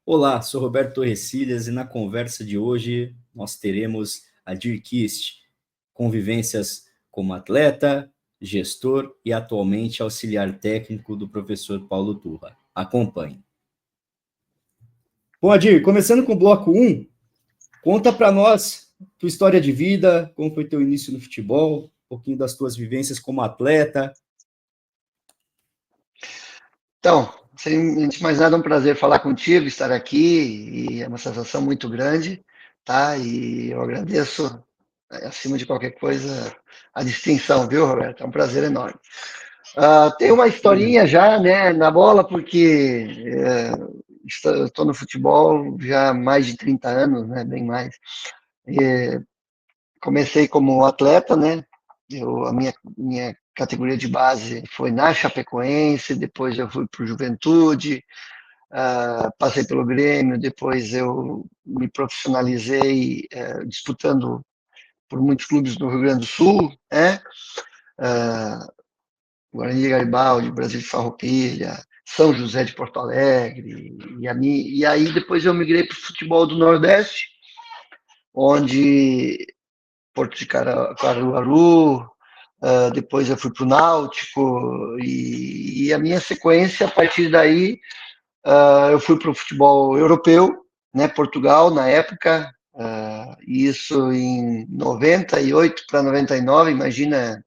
Olá, sou Roberto Torrecilhas e na conversa de hoje nós teremos a DIRKIST, convivências como atleta, gestor e atualmente auxiliar técnico do professor Paulo Turra. Acompanhe. Bom, Adir, começando com o bloco 1, conta para nós tua história de vida, como foi teu início no futebol, um pouquinho das tuas vivências como atleta. Então, sem antes de mais nada, é um prazer falar contigo, estar aqui, e é uma sensação muito grande, tá? E eu agradeço, acima de qualquer coisa, a distinção, viu, Roberto? É um prazer enorme. Tem uma historinha já, né, na bola, porque estou no futebol já há mais de 30 anos, né, bem mais. Comecei como atleta, né? A minha categoria de base foi na Chapecoense, depois eu fui para o Juventude, passei pelo Grêmio, depois eu me profissionalizei disputando por muitos clubes no Rio Grande do Sul, né? Guarani de Garibaldi, Brasil de Farroupilha, São José de Porto Alegre, e aí depois eu migrei para o futebol do Nordeste, onde Porto de Caruaru, depois eu fui para o Náutico, e a minha sequência, a partir daí, eu fui para o futebol europeu, né, Portugal, na época, isso em 98 para 99, imagina,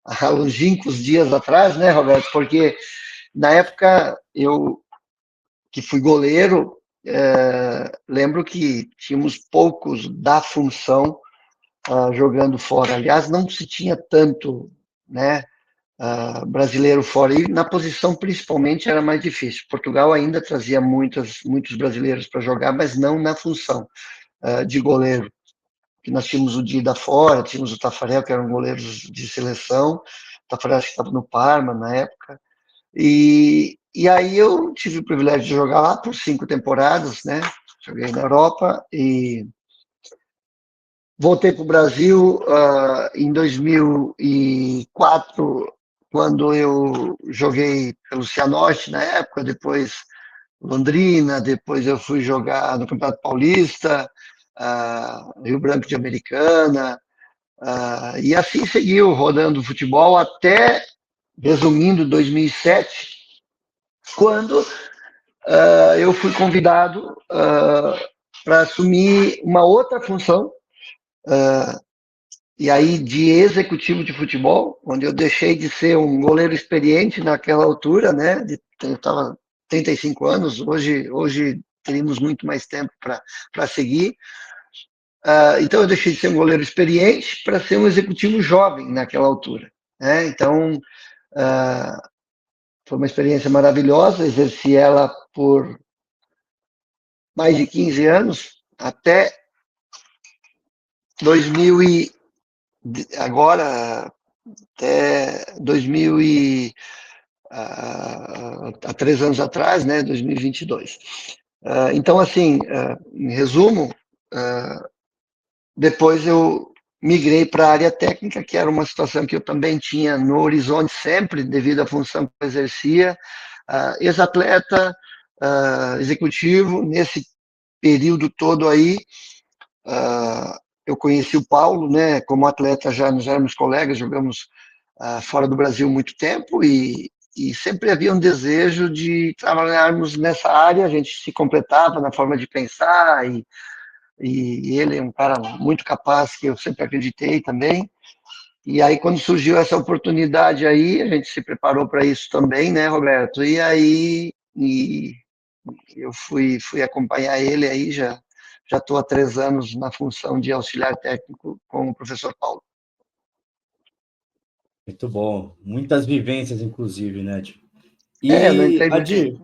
há longínquos dias atrás, né, Roberto? Porque na época eu, que fui goleiro, lembro que tínhamos poucos da função jogando fora. Aliás, não se tinha tanto, né, brasileiro fora. E na posição, principalmente, era mais difícil. Portugal ainda trazia muitos brasileiros para jogar, mas não na função de goleiro. Que nós tínhamos o Dida fora, tínhamos o Tafarel, que eram goleiros de seleção. O Tafarel acho que estava no Parma na época. E aí eu tive o privilégio de jogar lá por 5 temporadas, né? Joguei na Europa e voltei para o Brasil em 2004, quando eu joguei pelo Cianorte na época, depois Londrina, depois eu fui jogar no Campeonato Paulista, Rio Branco de Americana, e assim seguiu rodando o futebol até, resumindo, 2007, quando eu fui convidado para assumir uma outra função, e aí de executivo de futebol, onde eu deixei de ser um goleiro experiente naquela altura, né? Eu estava 35 anos, hoje teríamos muito mais tempo para seguir. Então eu deixei de ser um goleiro experiente para ser um executivo jovem naquela altura, né? Então foi uma experiência maravilhosa, exerci ela por mais de 15 anos, até 2000 agora até 2000 há 3 anos atrás, né, 2022. Então, assim, em resumo, depois eu migrei para a área técnica, que era uma situação que eu também tinha no horizonte sempre, devido à função que eu exercia, ex-atleta, executivo. Nesse período todo aí, eu conheci o Paulo, né? Como atleta já nós éramos colegas, jogamos fora do Brasil muito tempo e sempre havia um desejo de trabalharmos nessa área. A gente se completava na forma de pensar e ele é um cara muito capaz que eu sempre acreditei também. E aí quando surgiu essa oportunidade aí, a gente se preparou para isso também, né, Roberto? E aí eu fui acompanhar ele aí, já estou há 3 anos na função de auxiliar técnico com o professor Paulo. Muito bom. Muitas vivências, inclusive, né, Adir? Eu não E, entrei muito. Adir,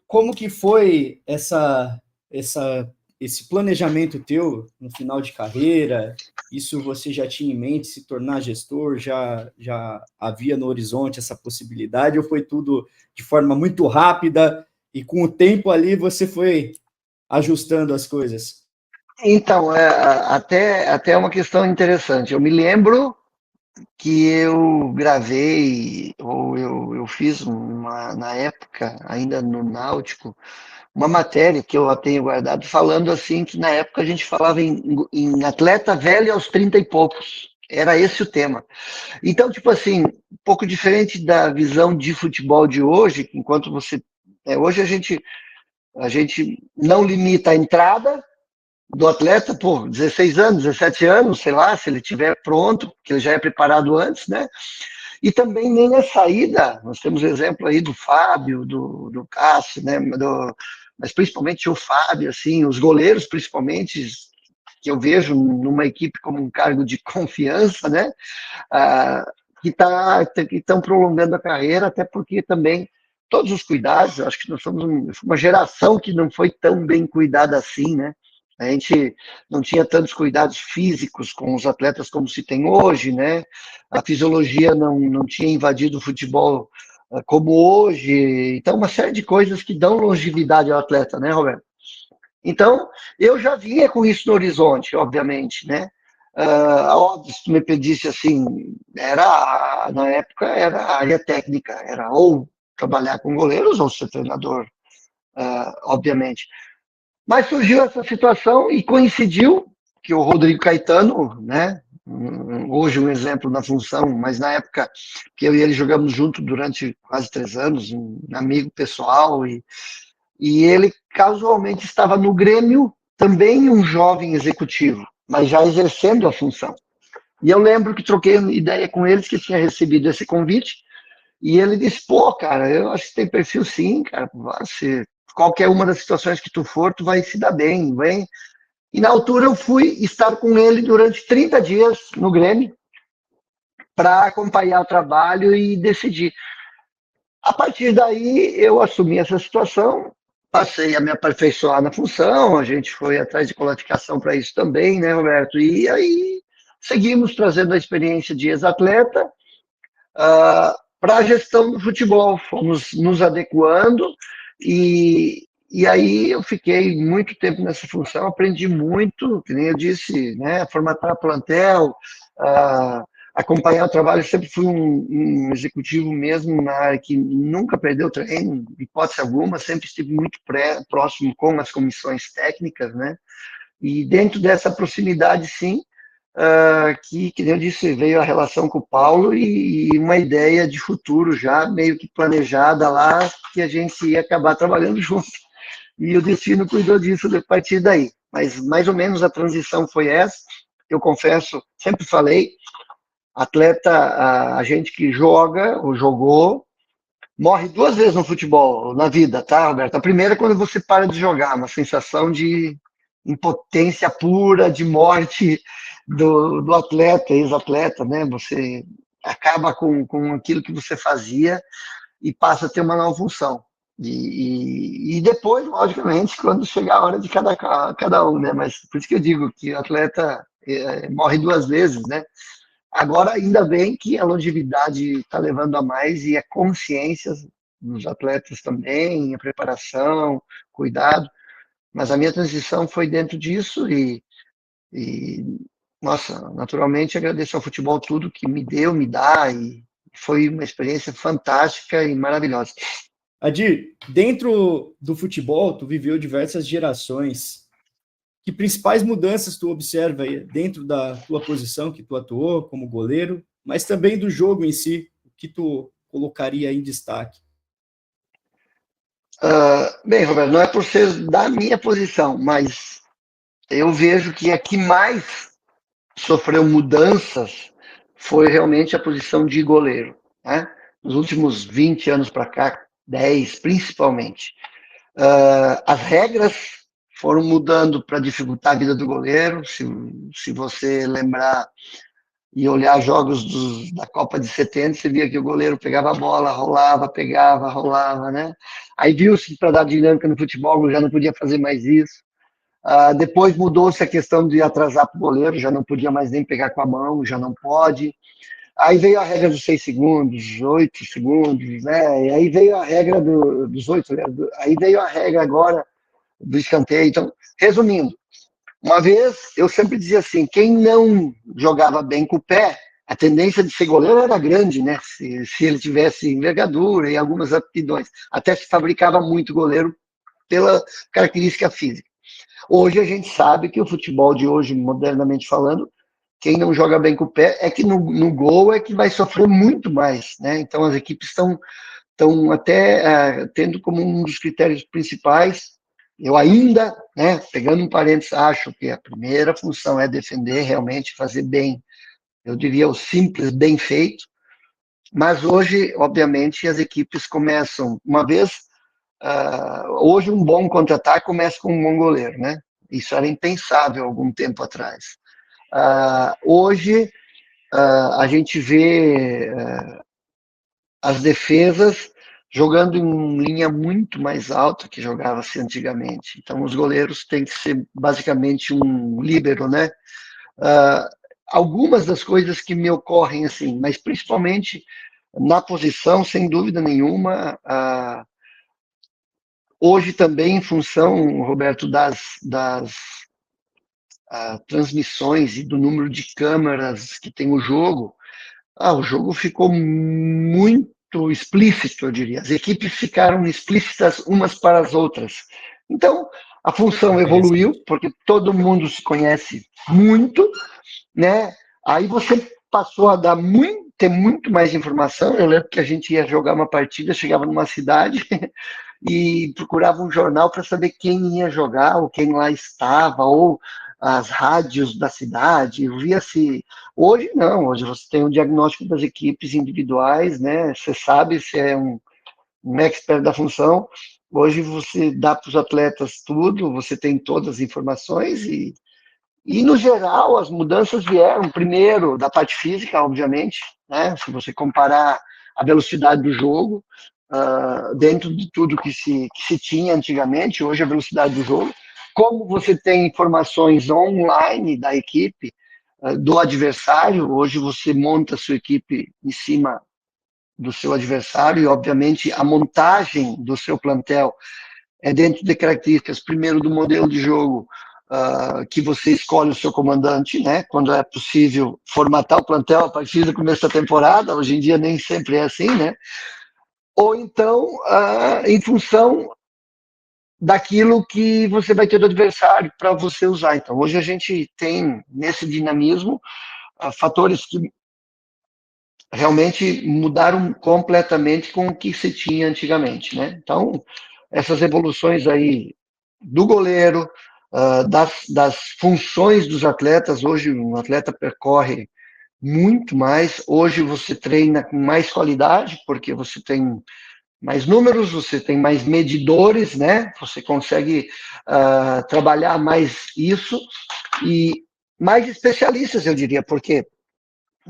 como que foi esse planejamento teu no final de carreira? Isso você já tinha em mente, se tornar gestor? Já havia no horizonte essa possibilidade? Ou foi tudo de forma muito rápida e com o tempo ali você foi ajustando as coisas? Então, até uma questão interessante. Eu me lembro que eu gravei, ou eu fiz na época, ainda no Náutico, uma matéria que eu tenho guardado, falando assim que na época a gente falava em atleta velho aos 30 e poucos. Era esse o tema. Então, tipo assim, um pouco diferente da visão de futebol de hoje, que enquanto você. Hoje a gente não limita a entrada do atleta, por 16 anos, 17 anos, sei lá, se ele estiver pronto, que ele já é preparado antes, né? E também nem a saída, nós temos exemplo aí do Fábio, do Cássio, né? Mas principalmente o Fábio, assim, os goleiros principalmente, que eu vejo numa equipe como um cargo de confiança, né? Ah, que estão prolongando a carreira, até porque também todos os cuidados, acho que nós somos uma geração que não foi tão bem cuidada assim, né? A gente não tinha tantos cuidados físicos com os atletas como se tem hoje, né? A fisiologia não tinha invadido o futebol como hoje. Então, uma série de coisas que dão longevidade ao atleta, né, Roberto? Então, eu já vinha com isso no horizonte, obviamente, né? Óbvio, se tu me pedisse assim, na época era a área técnica, era ou trabalhar com goleiros ou ser treinador, obviamente. Mas surgiu essa situação e coincidiu que o Rodrigo Caetano, né? Hoje um exemplo na função, mas na época que eu e ele jogamos junto durante quase 3 anos, um amigo pessoal, e ele casualmente estava no Grêmio, também um jovem executivo, mas já exercendo a função. E eu lembro que troquei uma ideia com eles que tinha recebido esse convite, e ele disse, pô, cara, eu acho que tem perfil sim, cara, você, qualquer uma das situações que tu for, tu vai se dar bem, vem. E na altura eu fui estar com ele durante 30 dias no Grêmio, para acompanhar o trabalho e decidir. A partir daí, eu assumi essa situação, passei a me aperfeiçoar na função, a gente foi atrás de qualificação para isso também, né, Roberto? E aí seguimos trazendo a experiência de ex-atleta para a gestão do futebol, fomos nos adequando e aí eu fiquei muito tempo nessa função, aprendi muito, que nem eu disse, né, formatar plantel, uh, acompanhar o trabalho, sempre fui um executivo mesmo na área que nunca perdeu treino, hipótese alguma, sempre estive muito próximo com as comissões técnicas, né, e dentro dessa proximidade, sim, que nem eu disse, veio a relação com o Paulo e uma ideia de futuro já meio que planejada lá, que a gente ia acabar trabalhando junto. E o destino cuidou disso a partir daí. Mas mais ou menos a transição foi essa. Eu confesso, sempre falei, atleta, a gente que joga ou jogou, morre 2 vezes no futebol, na vida, tá, Roberto? A primeira é quando você para de jogar, uma sensação de impotência pura, de morte do atleta, ex-atleta, né? Você acaba com aquilo que você fazia e passa a ter uma nova função. E depois, logicamente, quando chegar a hora de cada um, né? Mas por isso que eu digo que o atleta morre 2 vezes, né? Agora, ainda bem que a longevidade está levando a mais e a consciência nos atletas também, a preparação, cuidado. Mas a minha transição foi dentro disso e nossa, naturalmente agradeço ao futebol tudo que me deu, me dá e foi uma experiência fantástica e maravilhosa. Adir, dentro do futebol, tu viveu diversas gerações. Que principais mudanças tu observa aí dentro da tua posição que tu atuou como goleiro, mas também do jogo em si, o que tu colocaria em destaque? Bem, Roberto, não é por ser da minha posição, mas eu vejo que a que mais sofreu mudanças foi realmente a posição de goleiro, né? Nos últimos 20 anos para cá, 10 principalmente. As regras foram mudando para dificultar a vida do goleiro. Se você lembrar e olhar jogos da Copa de 70, você via que o goleiro pegava a bola, rolava, pegava, rolava, né? Aí viu-se para dar dinâmica no futebol, já não podia fazer mais isso. Depois mudou-se a questão de atrasar para o goleiro, já não podia mais nem pegar com a mão, já não pode. Aí veio a regra dos 6 segundos, 8 segundos, né? E aí veio a regra dos 8, né? Aí veio a regra agora do escanteio. Então, resumindo, uma vez eu sempre dizia assim: quem não jogava bem com o pé a tendência de ser goleiro era grande, né? Se ele tivesse envergadura e algumas aptidões. Até se fabricava muito goleiro pela característica física. Hoje a gente sabe que o futebol de hoje, modernamente falando, quem não joga bem com o pé é que no gol é que vai sofrer muito mais, né? Então as equipes estão até tendo como um dos critérios principais. Eu ainda, né, pegando um parênteses, acho que a primeira função é defender, realmente fazer bem, eu diria o simples bem feito, mas hoje, obviamente, as equipes começam, uma vez, hoje um bom contra-ataque começa com um bom goleiro, né? Isso era impensável algum tempo atrás. Hoje, a gente vê as defesas jogando em linha muito mais alta que jogava-se antigamente. Então, os goleiros têm que ser basicamente um líbero, né? Algumas das coisas que me ocorrem assim, mas principalmente na posição, sem dúvida nenhuma, hoje também em função, Roberto, das transmissões e do número de câmeras que tem o jogo ficou muito explícito, eu diria. As equipes ficaram explícitas umas para as outras. Então, a função evoluiu, Interessante. porque todo mundo se conhece muito, né? Aí você passou a ter muito mais informação. Eu lembro que a gente ia jogar uma partida, chegava numa cidade e procurava um jornal para saber quem ia jogar, ou quem lá estava, ou as rádios da cidade, via-se. Hoje não, hoje você tem o diagnóstico das equipes individuais, né? Você sabe se é um expert da função. Hoje você dá para os atletas tudo, você tem todas as informações e, no geral, as mudanças vieram, primeiro, da parte física, obviamente, né? Se você comparar a velocidade do jogo, dentro de tudo que se tinha antigamente, hoje a velocidade do jogo, como você tem informações online da equipe, do adversário, hoje você monta a sua equipe em cima do seu adversário e, obviamente, a montagem do seu plantel é dentro de características, primeiro, do modelo de jogo que você escolhe o seu comandante, né? Quando é possível formatar o plantel a partir do começo da temporada, hoje em dia nem sempre é assim, né? Ou então, em função daquilo que você vai ter do adversário para você usar. Então, hoje a gente tem, nesse dinamismo, fatores que realmente mudaram completamente com o que se tinha antigamente, né? Então, essas evoluções aí do goleiro, das funções dos atletas, hoje um atleta percorre muito mais, hoje você treina com mais qualidade, porque você tem mais números, você tem mais medidores, né? Você consegue trabalhar mais isso e mais especialistas, eu diria, porque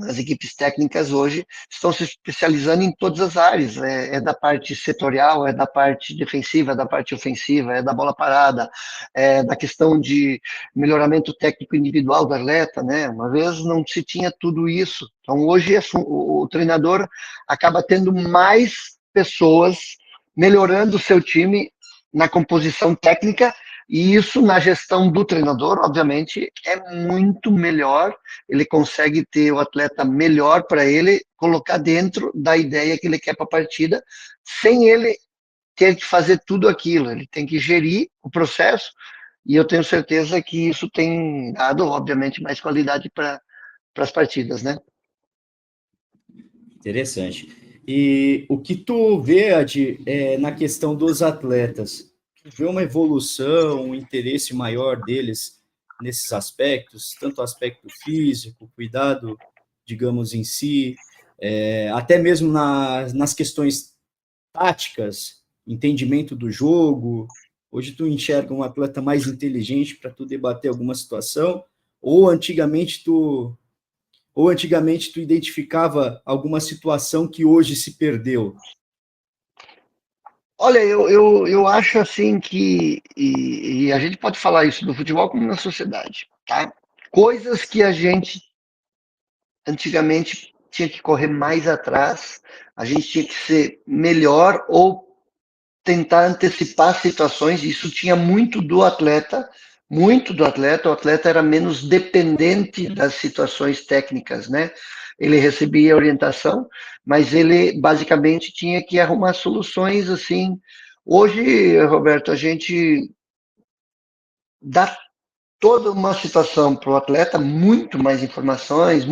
as equipes técnicas hoje estão se especializando em todas as áreas, é da parte setorial, é da parte defensiva, é da parte ofensiva, é da bola parada, é da questão de melhoramento técnico individual do atleta, né? Uma vez não se tinha tudo isso, então hoje o treinador acaba tendo mais pessoas melhorando o seu time na composição técnica e isso na gestão do treinador, obviamente, é muito melhor. Ele consegue ter o atleta melhor para ele colocar dentro da ideia que ele quer para a partida, sem ele ter que fazer tudo aquilo. Ele tem que gerir o processo e eu tenho certeza que isso tem dado, obviamente, mais qualidade para as partidas, né? Interessante. E o que tu vê, Adi, na questão dos atletas? Tu vê uma evolução, um interesse maior deles nesses aspectos, tanto o aspecto físico, cuidado, digamos, em si, até mesmo nas questões táticas, entendimento do jogo. Hoje tu enxerga um atleta mais inteligente para tu debater alguma situação, ou antigamente tu identificava alguma situação que hoje se perdeu? Olha, eu acho assim e a gente pode falar isso no futebol como na sociedade, tá? Coisas que a gente antigamente tinha que correr mais atrás, a gente tinha que ser melhor ou tentar antecipar situações, isso tinha muito do atleta, o atleta era menos dependente das situações técnicas, né? ele recebia orientação, mas ele basicamente tinha que arrumar soluções assim. Hoje, Roberto, a gente dá toda uma situação para o atleta, muito mais informações,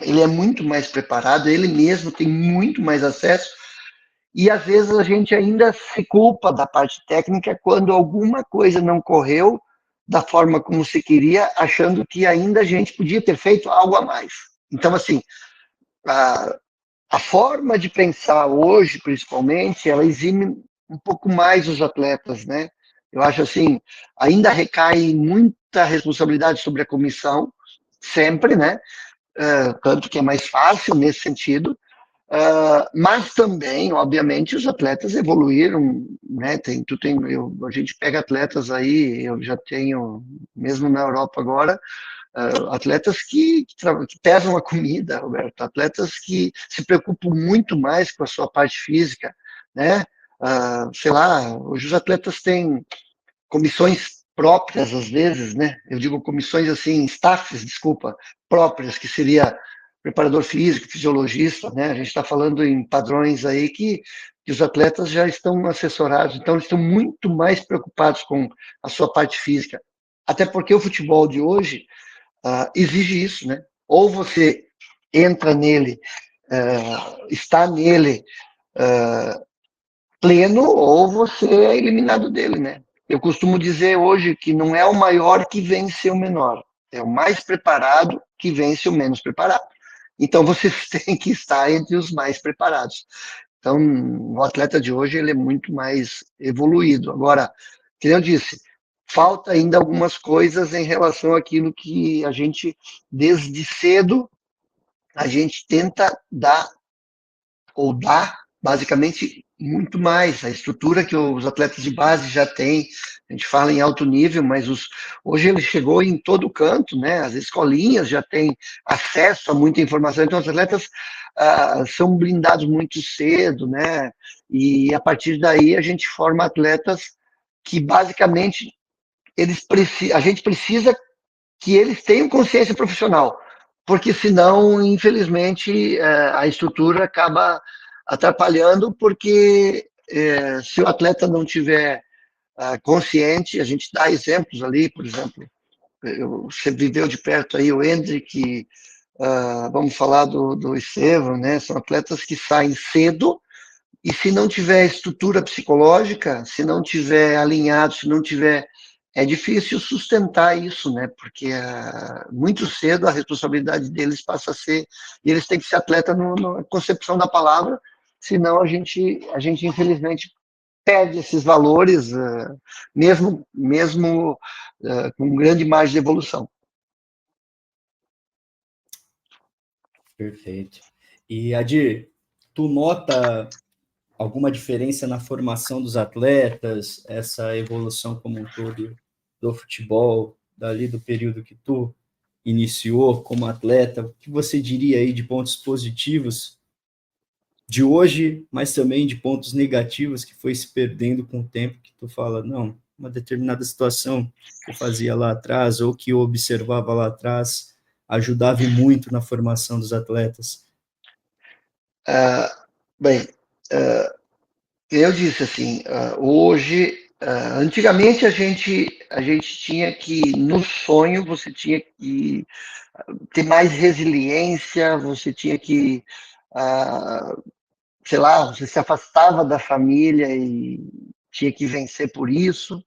ele é muito mais preparado, ele mesmo tem muito mais acesso, e às vezes a gente ainda se culpa da parte técnica quando alguma coisa não correu da forma como se queria, achando que ainda a gente podia ter feito algo a mais. Então, assim, a, a forma de pensar hoje, principalmente, ela exime um pouco mais os atletas, né? Eu acho assim, ainda recai muita responsabilidade sobre a comissão, sempre, né? Tanto que é mais fácil nesse sentido, mas também, obviamente, os atletas evoluíram, né? A gente pega atletas aí, eu já tenho, mesmo na Europa agora, atletas que pesam a comida, Roberto, atletas que se preocupam muito mais com a sua parte física, né? Sei lá, hoje os atletas têm comissões próprias, às vezes, né? Eu digo comissões assim, staffs, desculpa, próprias, que seria preparador físico, fisiologista, né? A gente está falando em padrões aí que os atletas já estão assessorados, então eles estão muito mais preocupados com a sua parte física. Até porque o futebol de hoje exige isso, né? Ou você entra nele, está nele pleno, ou você é eliminado dele, né? Eu costumo dizer hoje que não é o maior que vence o menor, é o mais preparado que vence o menos preparado. Então você tem que estar entre os mais preparados. Então, o atleta de hoje ele é muito mais evoluído. Agora, como eu disse, falta ainda algumas coisas em relação àquilo que a gente, desde cedo, a gente tenta dar ou dá basicamente muito mais. A estrutura que os atletas de base já têm, a gente fala em alto nível, mas hoje ele chegou em todo canto, né? As escolinhas já têm acesso a muita informação, então os atletas são blindados muito cedo, né? E a partir daí a gente forma atletas que basicamente a gente precisa que eles tenham consciência profissional, porque senão, infelizmente, a estrutura acaba atrapalhando, porque se o atleta não tiver consciente, a gente dá exemplos ali, por exemplo, você viveu de perto aí o Hendrick, vamos falar do Estevão, né? São atletas que saem cedo e se não tiver estrutura psicológica, se não tiver alinhado, se não tiver. É difícil sustentar isso, né? Porque muito cedo a responsabilidade deles passa a ser. E eles têm que ser atleta na concepção da palavra, senão a gente infelizmente perde esses valores, mesmo com grande margem de evolução. Perfeito. E, Adir, tu nota alguma diferença na formação dos atletas, essa evolução como um todo do futebol, dali do período que tu iniciou como atleta? O que você diria aí de pontos positivos de hoje, mas também de pontos negativos que foi se perdendo com o tempo, que tu fala, não, uma determinada situação que eu fazia lá atrás ou que eu observava lá atrás ajudava muito na formação dos atletas? Bem, eu disse assim, hoje, antigamente a gente tinha que, no sonho, você tinha que ter mais resiliência, você tinha que, sei lá, você se afastava da família e tinha que vencer por isso.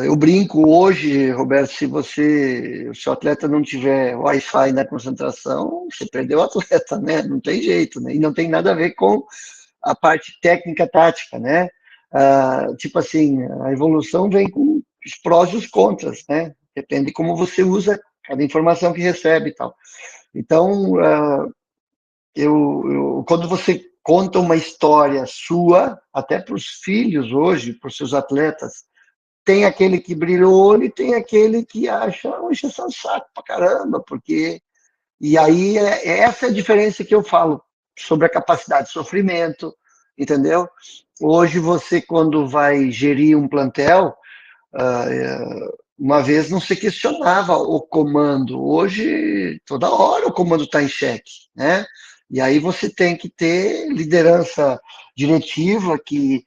Eu brinco hoje, Roberto, se o atleta não tiver Wi-Fi na concentração, você perdeu o atleta, né? Não tem jeito, né? E não tem nada a ver com a parte técnica tática, né? Tipo assim, a evolução vem com os prós e os contras, né? Depende de como você usa cada informação que recebe e tal. Então, quando você conta uma história sua, até para os filhos hoje, para os seus atletas, tem aquele que brilha o olho e tem aquele que acha uma encheção de saco pra caramba, porque. E aí, essa é a diferença que eu falo sobre a capacidade de sofrimento, entendeu? Hoje, você, quando vai gerir um plantel, uma vez não se questionava o comando. Hoje, toda hora o comando está em xeque, né? E aí você tem que ter liderança diretiva que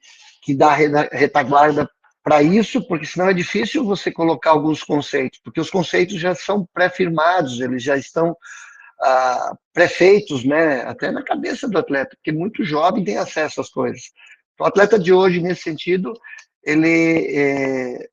dá retaguarda para isso, porque senão é difícil você colocar alguns conceitos, porque os conceitos já são pré-firmados, eles já estão pré-feitos, né? Até na cabeça do atleta, porque muito jovem tem acesso às coisas. O atleta de hoje, nesse sentido, ele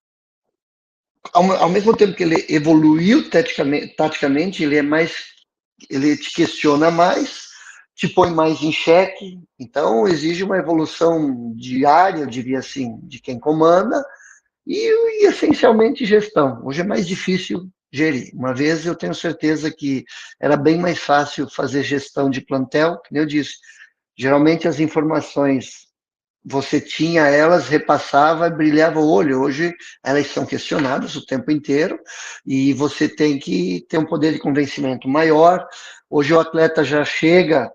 ao mesmo tempo que ele evoluiu taticamente, ele te questiona mais, te põe mais em xeque, então exige uma evolução diária, eu diria assim, de quem comanda, e essencialmente gestão. Hoje é mais difícil gerir. Uma vez eu tenho certeza que era bem mais fácil fazer gestão de plantel, como eu disse, geralmente as informações você tinha elas, repassava, brilhava o olho. Hoje elas são questionadas o tempo inteiro e você tem que ter um poder de convencimento maior. Hoje o atleta já chega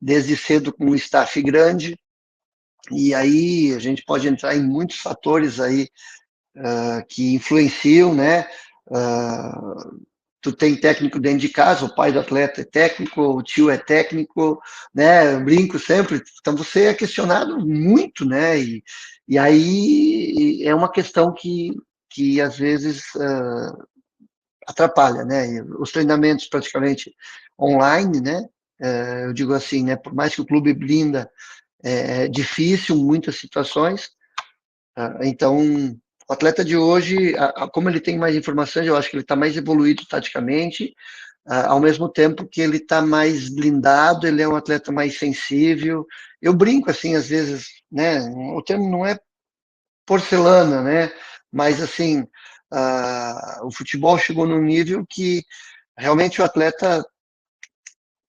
desde cedo com um staff grande e aí a gente pode entrar em muitos fatores aí que influenciam, né? Tu tem técnico dentro de casa, o pai do atleta é técnico, o tio é técnico, né? Eu brinco sempre. Então você é questionado muito, né? E aí é uma questão que às vezes atrapalha, né? E os treinamentos praticamente online, né? Eu digo assim, né? Por mais que o clube blinda, é difícil muitas situações. Então, o atleta de hoje, como ele tem mais informações, eu acho que ele está mais evoluído taticamente, ao mesmo tempo que ele está mais blindado, ele é um atleta mais sensível. Eu brinco assim, às vezes, né? O termo não é porcelana, né? Mas assim, o futebol chegou num nível que realmente o atleta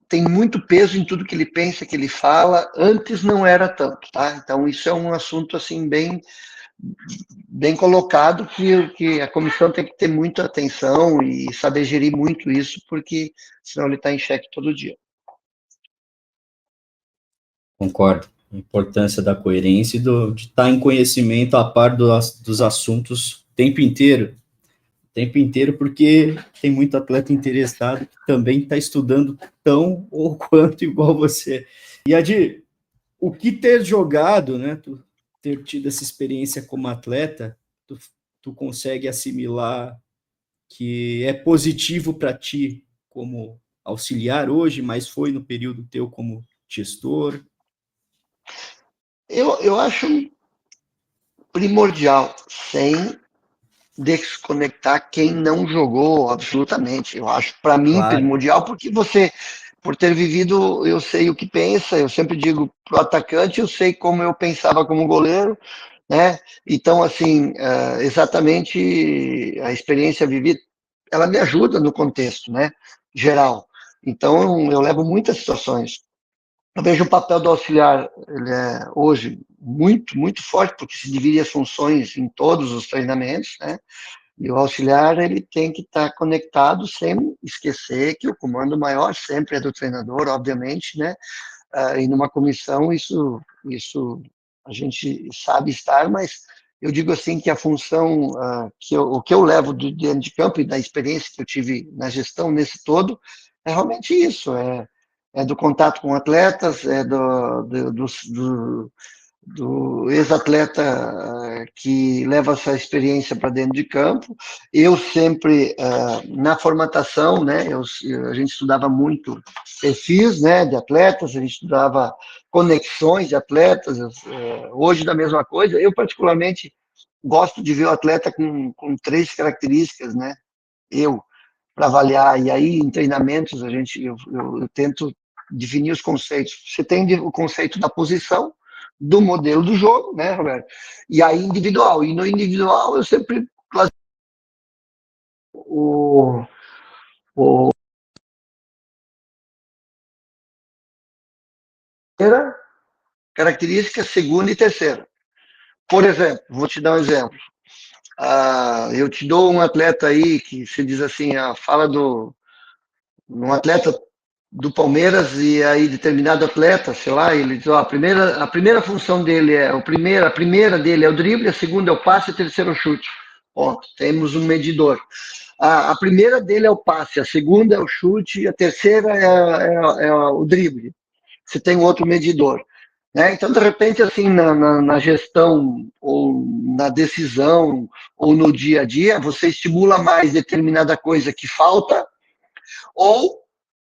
tem muito peso em tudo que ele pensa, que ele fala. Antes não era tanto, tá? Então isso é um assunto assim bem colocado que a comissão tem que ter muita atenção e saber gerir muito isso, porque senão ele está em xeque todo dia. Concordo. A importância da coerência e de estar em conhecimento a par dos assuntos o tempo inteiro. O tempo inteiro, porque tem muito atleta interessado que também está estudando tão ou quanto igual você. E Adi, o que ter jogado, né? Tu ter tido essa experiência como atleta, tu consegue assimilar que é positivo para ti como auxiliar hoje, mas foi no período teu como gestor? Eu acho primordial, sem desconectar quem não jogou absolutamente. Eu acho, para mim, Claro. primordial, porque você, por ter vivido, eu sei o que pensa, eu sempre digo pro atacante, eu sei como eu pensava como goleiro, né? Então, assim, exatamente a experiência vivida, ela me ajuda no contexto, né? Geral. Então, eu levo muitas situações. Eu vejo o papel do auxiliar, ele é hoje muito forte, porque se divide as funções em todos os treinamentos, né? E o auxiliar, ele tem que estar conectado sem esquecer que o comando maior sempre é do treinador, obviamente, né? E numa comissão isso a gente sabe estar, mas eu digo assim que a função o que eu levo do dentro de campo e da experiência que eu tive na gestão nesse todo é realmente isso, é do contato com atletas, é do ex-atleta que leva essa experiência para dentro de campo. Eu sempre, na formatação, né, a gente estudava muito perfis, né, de atletas, a gente estudava conexões de atletas, hoje da mesma coisa. Eu, particularmente, gosto de ver o atleta com três características, né, para avaliar, e aí em treinamentos eu tento definir os conceitos. Você tem o conceito da posição, do modelo do jogo, né, Roberto? E aí individual. E no individual eu sempre o, o primeira característica, segunda e terceira. Por exemplo, vou te dar um exemplo. Eu te dou um atleta aí que se diz assim, fala um atleta do Palmeiras e aí determinado atleta, sei lá, ele diz, a primeira função dele a primeira dele é o drible, a segunda é o passe, a terceira é o chute. Ó, temos um medidor. A primeira dele é o passe, a segunda é o chute, a terceira é o drible. Você tem um outro medidor. Né? Então, de repente, assim, na gestão, ou na decisão, ou no dia a dia, você estimula mais determinada coisa que falta, ou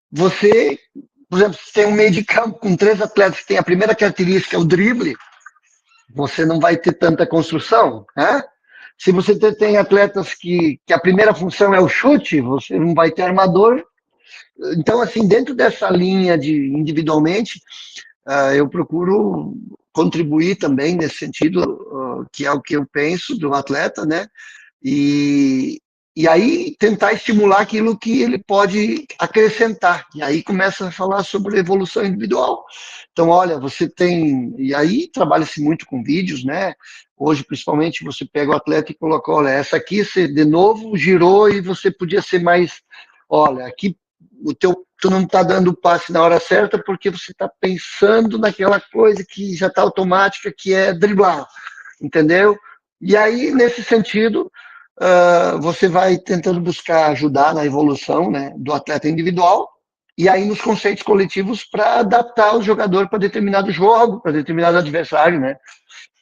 você, por exemplo, se tem um meio de campo com 3 atletas que tem a primeira característica, é o drible, você não vai ter tanta construção, né? Se você tem atletas que a primeira função é o chute, você não vai ter armador. Então, assim, dentro dessa linha de individualmente, eu procuro contribuir também nesse sentido, que é o que eu penso do atleta, né? E, e aí tentar estimular aquilo que ele pode acrescentar. E aí começa a falar sobre evolução individual. Então, olha, você tem. E aí trabalha-se muito com vídeos, né? Hoje, principalmente, você pega o atleta e coloca, olha, essa aqui você de novo girou e você podia ser mais. Olha, aqui tu não está dando o passe na hora certa porque você está pensando naquela coisa que já está automática, que é driblar, entendeu? E aí, nesse sentido, você vai tentando buscar ajudar na evolução, né, do atleta individual, e aí nos conceitos coletivos para adaptar o jogador para determinado jogo, para determinado adversário, né?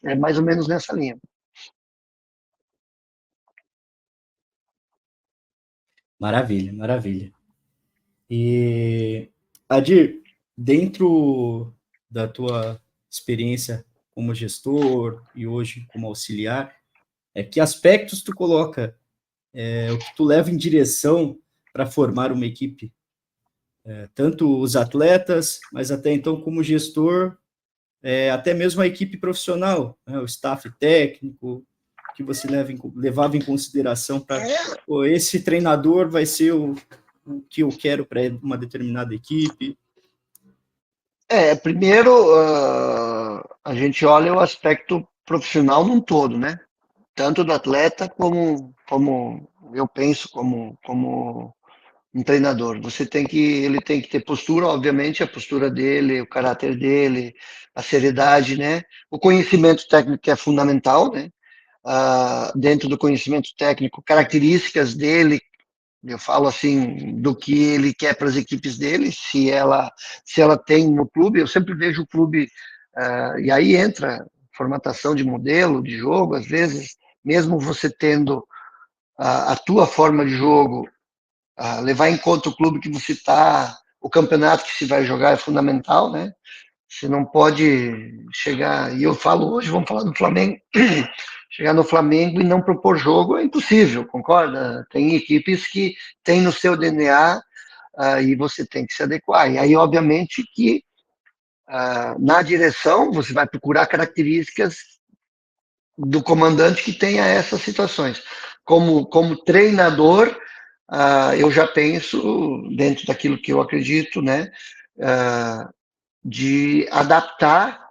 É mais ou menos nessa linha. Maravilha, maravilha. E, Adir, dentro da tua experiência como gestor e hoje como auxiliar, que aspectos tu coloca, o que tu leva em direção para formar uma equipe? Tanto os atletas, mas até então como gestor, até mesmo a equipe profissional, né, o staff técnico, que você levava em consideração para esse treinador vai ser o que eu quero para uma determinada equipe. Primeiro, a gente olha o aspecto profissional num todo, né? Tanto do atleta como eu penso como um treinador. Ele tem que ter postura, obviamente, a postura dele, o caráter dele, a seriedade, né? O conhecimento técnico que é fundamental, né? Dentro do conhecimento técnico, características dele, eu falo assim, do que ele quer para as equipes dele, se ela tem no clube, eu sempre vejo o clube, e aí entra formatação de modelo, de jogo, às vezes, mesmo você tendo a tua forma de jogo, levar em conta o clube que você está, o campeonato que se vai jogar é fundamental, né? Você não pode chegar, e eu falo hoje, vamos falar do Flamengo, chegar no Flamengo e não propor jogo é impossível, concorda? Tem equipes que têm no seu DNA e você tem que se adequar. E aí, obviamente, que na direção você vai procurar características do comandante que tenha essas situações. Como treinador, eu já penso, dentro daquilo que eu acredito, né, de adaptar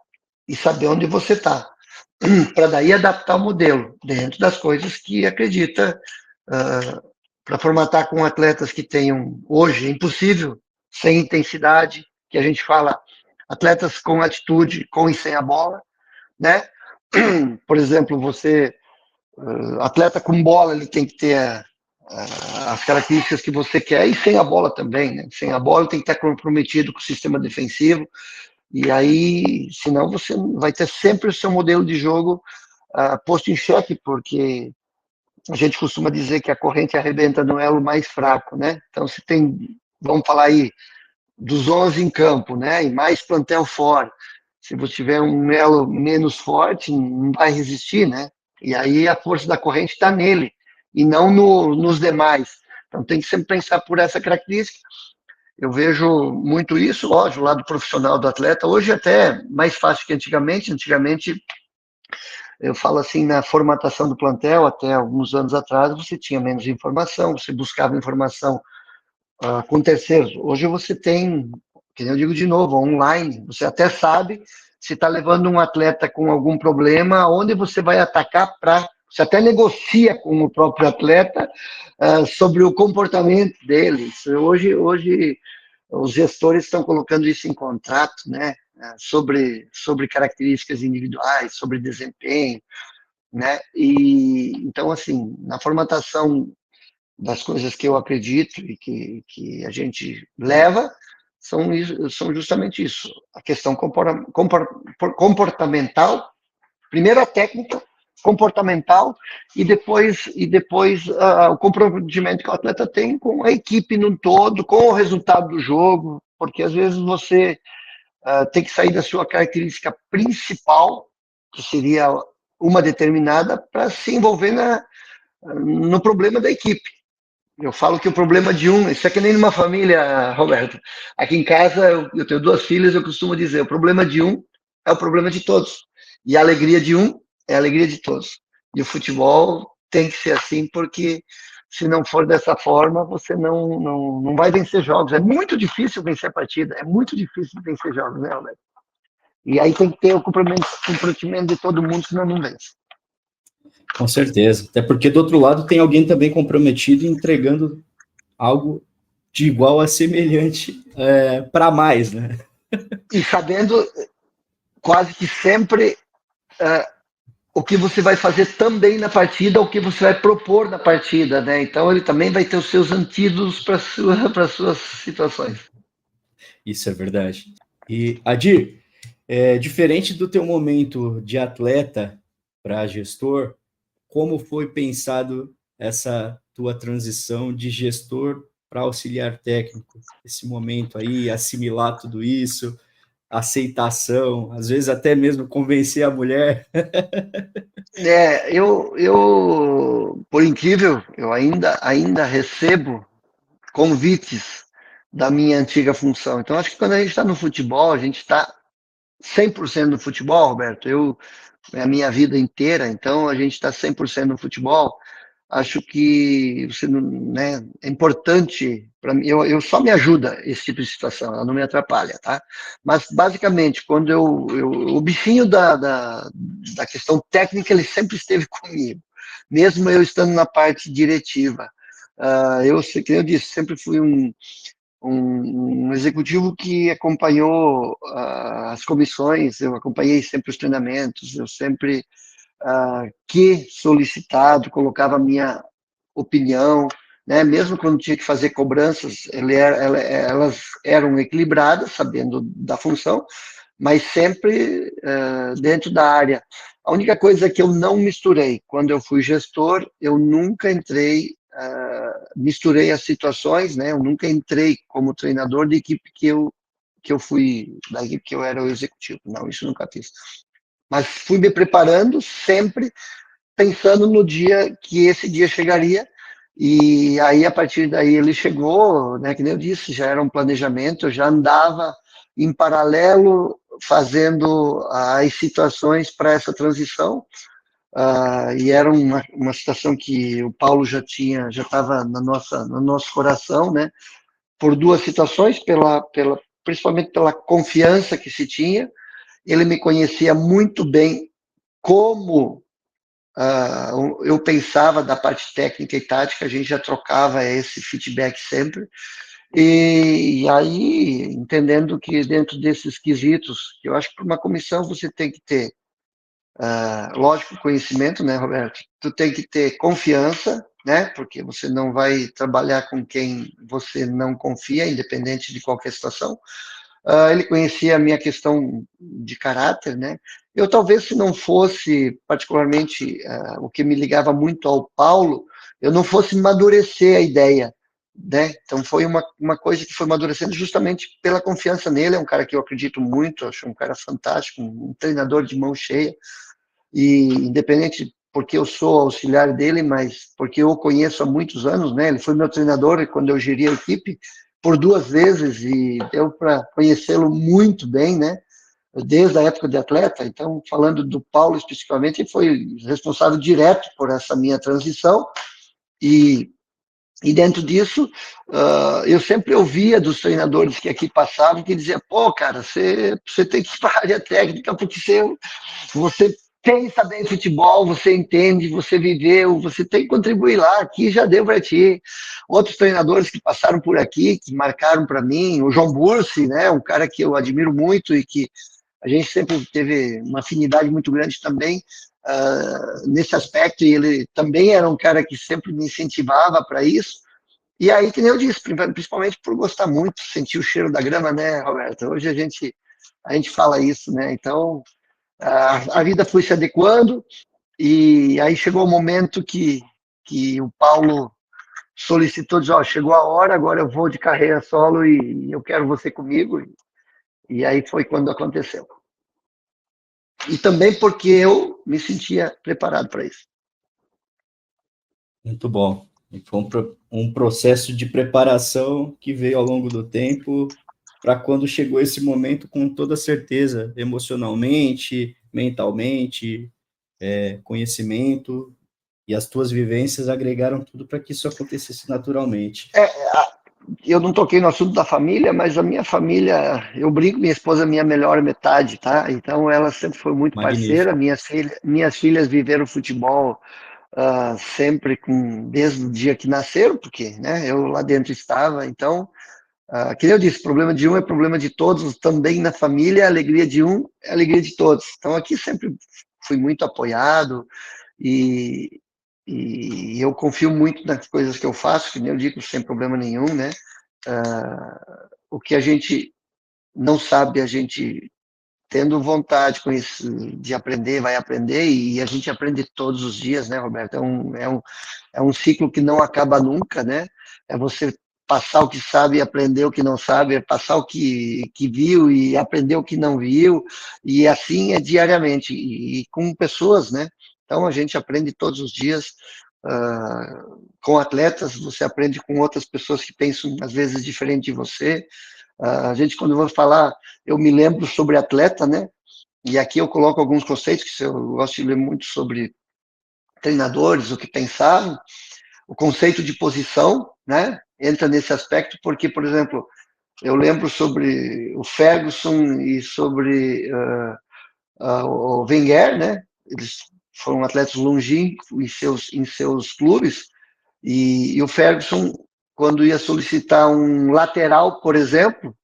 e saber onde você está, para daí adaptar o modelo dentro das coisas que acredita, para formatar com atletas que tenham, hoje, é impossível, sem intensidade, que a gente fala, atletas com atitude, com e sem a bola, né? Por exemplo, atleta com bola, ele tem que ter as características que você quer, e sem a bola também, né? Sem a bola, ele tem que estar comprometido com o sistema defensivo, e aí, senão você vai ter sempre o seu modelo de jogo posto em xeque, porque a gente costuma dizer que a corrente arrebenta no elo mais fraco, né? Então, se tem, vamos falar aí, dos 11 em campo, né? E mais plantel fora. Se você tiver um elo menos forte, não vai resistir, né? E aí a força da corrente está nele, e não nos demais. Então, tem que sempre pensar por essa característica. Eu vejo muito isso, lógico, o lado profissional do atleta. Hoje até mais fácil que antigamente. Antigamente, eu falo assim, na formatação do plantel, até alguns anos atrás, você tinha menos informação, você buscava informação com terceiros. Hoje você tem, que eu digo de novo, online, você até sabe se está levando um atleta com algum problema, onde você vai atacar para. Você até negocia com o próprio atleta sobre o comportamento dele. Hoje os gestores estão colocando isso em contrato, né? Sobre características individuais, sobre desempenho. né? E então, assim, na formatação das coisas que eu acredito e que a gente leva são justamente isso. A questão comportamental, primeiro a técnica comportamental e depois o comprometimento que o atleta tem com a equipe no todo, com o resultado do jogo, porque às vezes você tem que sair da sua característica principal, que seria uma determinada, para se envolver no problema da equipe. Eu falo que o problema de um, isso é que nem numa família, Roberto. Aqui em casa, eu tenho duas filhas, eu costumo dizer, o problema de um é o problema de todos. E a alegria de um é a alegria de todos. E o futebol tem que ser assim, porque se não for dessa forma, você não vai vencer jogos. É muito difícil vencer partida, é muito difícil vencer jogos, né, Roberto? E aí tem que ter o comprometimento de todo mundo, senão não vence. Com certeza. Até porque do outro lado tem alguém também comprometido entregando algo de igual a semelhante para mais, né? E sabendo quase que sempre o que você vai fazer também na partida, o que você vai propor na partida, né? Então ele também vai ter os seus antídotos para suas situações. Isso é verdade. E, Adir, diferente do teu momento de atleta para gestor, como foi pensado essa tua transição de gestor para auxiliar técnico? Esse momento aí, assimilar tudo isso, aceitação, às vezes até mesmo convencer a mulher. Por incrível, eu ainda recebo convites da minha antiga função. Então, acho que quando a gente está no futebol, a gente está 100% no futebol, Roberto. É a minha vida inteira, então a gente está 100% no futebol. Acho que você né, é importante para mim. Eu só me ajuda esse tipo de situação, ela não me atrapalha, tá? Mas basicamente, quando o bichinho da questão técnica, ele sempre esteve comigo, mesmo eu estando na parte diretiva. Que eu disse, sempre fui um executivo que acompanhou as comissões, eu acompanhei sempre os treinamentos, eu sempre que solicitado, colocava a minha opinião, né? Mesmo quando tinha que fazer cobranças, elas eram equilibradas, sabendo da função, mas sempre dentro da área. A única coisa que eu não misturei, quando eu fui gestor, eu nunca misturei as situações, né? Eu nunca entrei como treinador de equipe que eu fui, da equipe que eu era o executivo. Não, isso nunca fiz. Mas fui me preparando sempre pensando no dia que esse dia chegaria. E aí, a partir daí, ele chegou, né? Que nem eu disse, já era um planejamento, eu já andava em paralelo fazendo as situações para essa transição. E era uma situação que o Paulo já estava no nosso coração, né? Por duas situações, principalmente pela confiança que se tinha. Ele me conhecia muito bem como eu pensava da parte técnica e tática, a gente já trocava esse feedback sempre. E aí, entendendo que dentro desses quesitos, que eu acho que para uma comissão você tem que ter, lógico, conhecimento, né, Roberto? Tu tem que ter confiança, né? Porque você não vai trabalhar com quem você não confia, independente de qualquer situação. Ele conhecia a minha questão de caráter, né? Eu talvez, se não fosse particularmente o que me ligava muito ao Paulo, eu não fosse amadurecer a ideia, né? Então foi uma coisa que foi amadurecendo justamente pela confiança nele. É um cara que eu acredito muito, acho um cara fantástico, um treinador de mão cheia, e independente porque eu sou auxiliar dele, mas porque eu o conheço há muitos anos, né? Ele foi meu treinador quando eu geria a equipe por duas vezes e deu para conhecê-lo muito bem, né? Desde a época de atleta. Então, falando do Paulo especificamente, ele foi responsável direto por essa minha transição e dentro disso, eu sempre ouvia dos treinadores que aqui passavam que diziam, pô, cara, você tem que ir para a área técnica porque você pensa bem futebol, você entende, você viveu, você tem que contribuir lá, aqui já deu para ti. Outros treinadores que passaram por aqui, que marcaram para mim, o João Bursi, né, um cara que eu admiro muito e que a gente sempre teve uma afinidade muito grande também nesse aspecto, e ele também era um cara que sempre me incentivava para isso. E aí, que nem eu disse, principalmente por gostar muito, sentir o cheiro da grama, né, Roberto? Hoje a gente fala isso, né? Então, a vida foi se adequando, e aí chegou o momento que o Paulo solicitou, diz, ó, chegou a hora, agora eu vou de carreira solo e eu quero você comigo. E aí foi quando aconteceu. E também porque eu me sentia preparado para isso. Muito bom. E foi um processo de preparação que veio ao longo do tempo, para quando chegou esse momento, com toda certeza, emocionalmente, mentalmente, conhecimento, e as tuas vivências agregaram tudo para que isso acontecesse naturalmente. Eu não toquei no assunto da família, mas a minha família, eu brinco, minha esposa é minha melhor metade, tá? Então ela sempre foi muito parceira. Magnífico. Minhas filhas viveram futebol sempre desde o dia que nasceram, porque né, eu lá dentro estava. Então, que nem eu disse, problema de um é problema de todos, também na família, a alegria de um é a alegria de todos. Então aqui sempre fui muito apoiado e, e eu confio muito nas coisas que eu faço, que nem eu digo, sem problema nenhum, né? O que a gente não sabe, a gente tendo vontade com isso, de aprender, vai aprender, e a gente aprende todos os dias, né, Roberto? É um ciclo que não acaba nunca, né? É você passar o que sabe e aprender o que não sabe, é passar o que viu e aprender o que não viu, e assim é diariamente, e com pessoas, né? Então a gente aprende todos os dias. Com atletas, você aprende com outras pessoas que pensam às vezes diferente de você. A gente, quando eu vou falar, eu me lembro sobre atleta, né? E aqui eu coloco alguns conceitos que eu gosto de ler muito sobre treinadores, o que pensavam. O conceito de posição, né? Entra nesse aspecto, porque, por exemplo, eu lembro sobre o Ferguson e sobre o Wenger, né? Eles foram atletas longínquos em seus clubes, e o Ferguson, quando ia solicitar um lateral, por exemplo,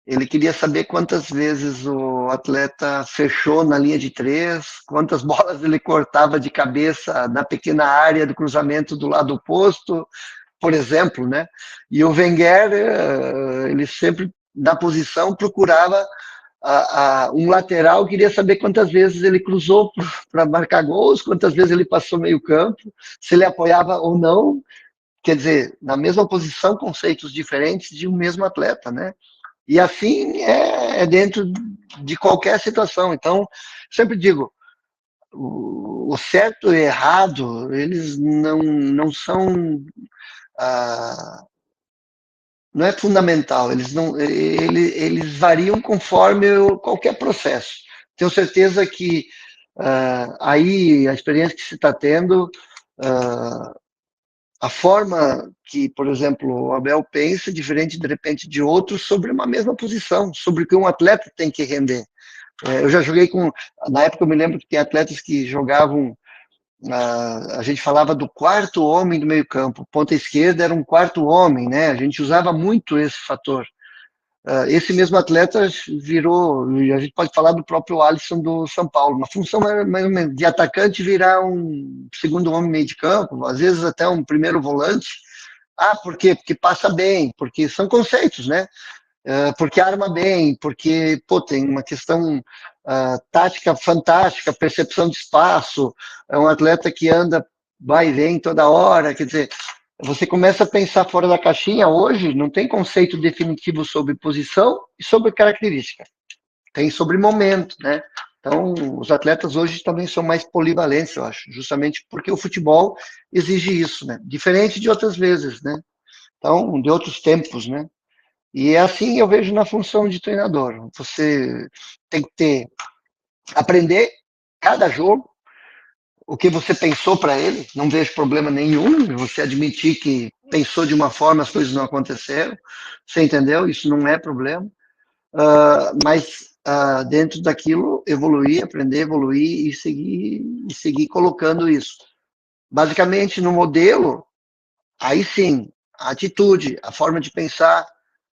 ele queria saber quantas vezes o atleta fechou na linha de três, quantas bolas ele cortava de cabeça na pequena área do cruzamento do lado oposto, por exemplo, né? E o Wenger, ele sempre, na posição, procurava um lateral, queria saber quantas vezes ele cruzou para marcar gols, quantas vezes ele passou meio campo, se ele apoiava ou não. Quer dizer, na mesma posição, conceitos diferentes de um mesmo atleta, né? E assim é dentro de qualquer situação. Então, sempre digo, o certo e o errado, eles não são. Ah, não é fundamental, eles variam conforme qualquer processo. Tenho certeza que aí a experiência que se está tendo, a forma que, por exemplo, o Abel pensa é diferente, de repente, de outros sobre uma mesma posição, sobre o que um atleta tem que render. Eu já joguei com. Na época, eu me lembro que tem atletas que jogavam. A gente falava do quarto homem do meio-campo. Ponta esquerda era um quarto homem, né? A gente usava muito esse fator. Esse mesmo atleta virou. A gente pode falar do próprio Alisson do São Paulo. Uma função mais ou menos de atacante virar um segundo homem meio de campo, às vezes até um primeiro volante. Por quê? Porque passa bem, porque são conceitos, né? Porque arma bem, porque tem uma questão tática fantástica, percepção de espaço, é um atleta que anda, vai e vem toda hora, quer dizer, você começa a pensar fora da caixinha. Hoje não tem conceito definitivo sobre posição e sobre característica, tem sobre momento, né? Então, os atletas hoje também são mais polivalentes, eu acho, justamente porque o futebol exige isso, né? Diferente de outras vezes, né? Então, de outros tempos, né? E é assim eu vejo na função de treinador. Você tem que aprender cada jogo o que você pensou para ele. Não vejo problema nenhum você admitir que pensou de uma forma, as coisas não aconteceram. Você entendeu? Isso não é problema. Mas dentro daquilo, evoluir, aprender, evoluir e seguir colocando isso. Basicamente, no modelo, aí sim, a atitude, a forma de pensar,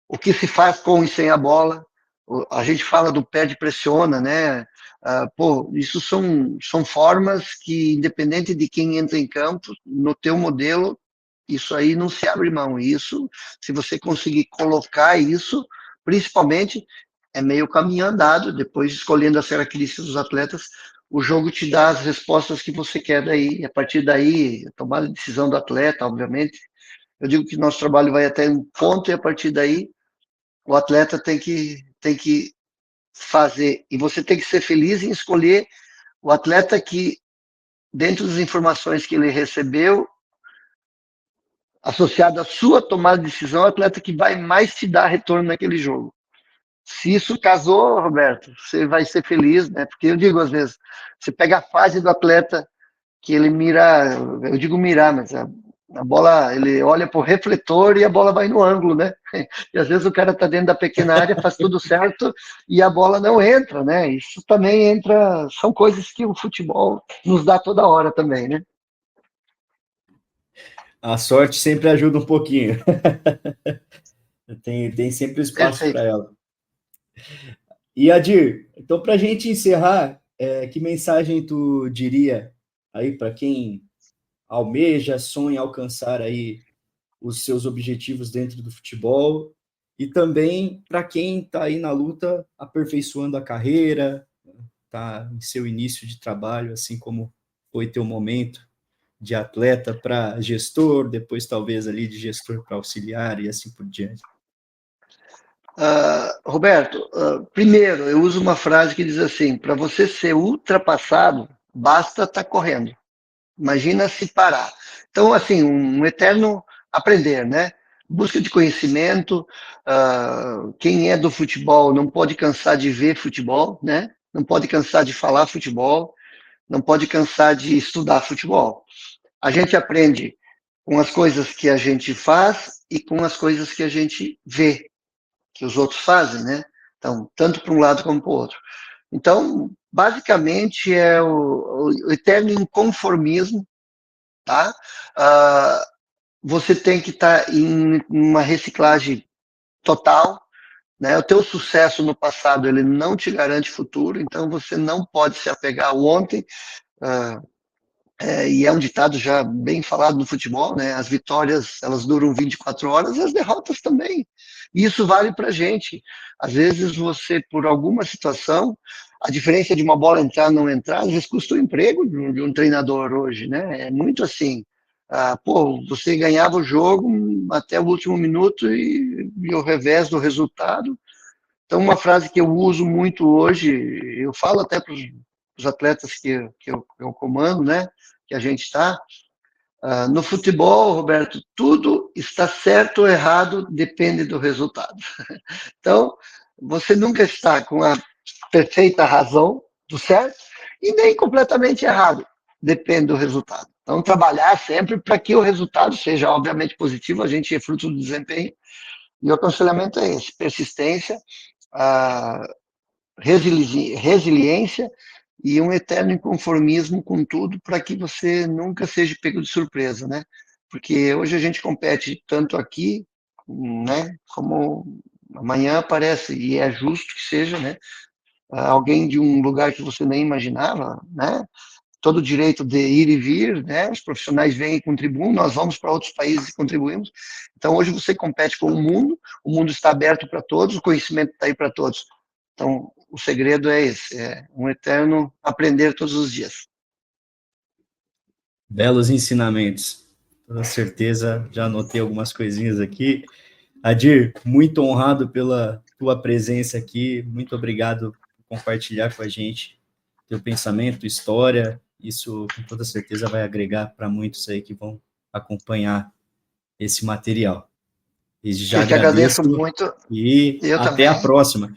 o que se faz com e sem a bola, A gente fala do perde pressiona, né? Isso são formas que, independente de quem entra em campo, no teu modelo, isso aí não se abre mão. Isso, se você conseguir colocar isso, principalmente, é meio caminho andado, depois escolhendo as características dos atletas, o jogo te dá as respostas que você quer daí. A partir daí, tomar a decisão do atleta, obviamente. Eu digo que nosso trabalho vai até um ponto e a partir daí o atleta tem que fazer. E você tem que ser feliz em escolher o atleta que, dentro das informações que ele recebeu, associado à sua tomada de decisão, é o atleta que vai mais te dar retorno naquele jogo. Se isso casou, Roberto, você vai ser feliz, né? Porque eu digo às vezes, você pega a fase do atleta que ele mira, eu digo mirar, mas a bola, ele olha para o refletor e a bola vai no ângulo, né? E às vezes o cara está dentro da pequena área, faz tudo certo e a bola não entra, né? Isso também entra, são coisas que o futebol nos dá toda hora também, né? A sorte sempre ajuda um pouquinho. Tem sempre espaço para Perfeito. ela. E Adir, então para a gente encerrar, que mensagem tu diria aí para quem almeja, sonha alcançar aí os seus objetivos dentro do futebol e também para quem está aí na luta, aperfeiçoando a carreira, está em seu início de trabalho, assim como foi teu momento de atleta para gestor, depois talvez ali de gestor para auxiliar e assim por diante. Roberto, primeiro, eu uso uma frase que diz assim: para você ser ultrapassado, basta estar correndo. Imagina se parar. Então, assim, um eterno aprender, né? Busca de conhecimento. Quem é do futebol não pode cansar de ver futebol, né? Não pode cansar de falar futebol, não pode cansar de estudar futebol. A gente aprende com as coisas que a gente faz e com as coisas que a gente vê, que os outros fazem, né? Então, tanto para um lado como para o outro. Então, basicamente, é o eterno inconformismo, tá? Você tem que estar em uma reciclagem total, né? O teu sucesso no passado ele não te garante futuro, então você não pode se apegar ao ontem. Uh, e é um ditado já bem falado no futebol, né? As vitórias elas duram 24 horas e as derrotas também. E isso vale para gente. Às vezes você, por alguma situação, a diferença de uma bola entrar ou não entrar, às vezes custa o emprego de um treinador hoje, né? É muito assim. Você ganhava o jogo até o último minuto e o revés do resultado. Então, uma frase que eu uso muito hoje, eu falo até para os atletas que eu comando, né? Que a gente está. No futebol, Roberto, tudo está certo ou errado, depende do resultado. Então, você nunca está com a perfeita razão do certo e nem completamente errado, depende do resultado. Então, trabalhar sempre para que o resultado seja, obviamente, positivo, a gente é fruto do desempenho, e o aconselhamento é esse: persistência, a resiliência e um eterno inconformismo com tudo para que você nunca seja pego de surpresa, né? Porque hoje a gente compete tanto aqui, né, como amanhã aparece, e é justo que seja, né, alguém de um lugar que você nem imaginava, né, todo o direito de ir e vir, né, os profissionais vêm e contribuem, nós vamos para outros países e contribuímos. Então hoje você compete com o mundo está aberto para todos, o conhecimento está aí para todos. Então, o segredo é esse, é um eterno aprender todos os dias. Belos ensinamentos. Com certeza, já anotei algumas coisinhas aqui. Adir, muito honrado pela tua presença aqui. Muito obrigado por compartilhar com a gente teu pensamento, história. Isso, com toda certeza, vai agregar para muitos aí que vão acompanhar esse material. Desde já Eu te agradeço agradeço muito, e eu até a também. próxima.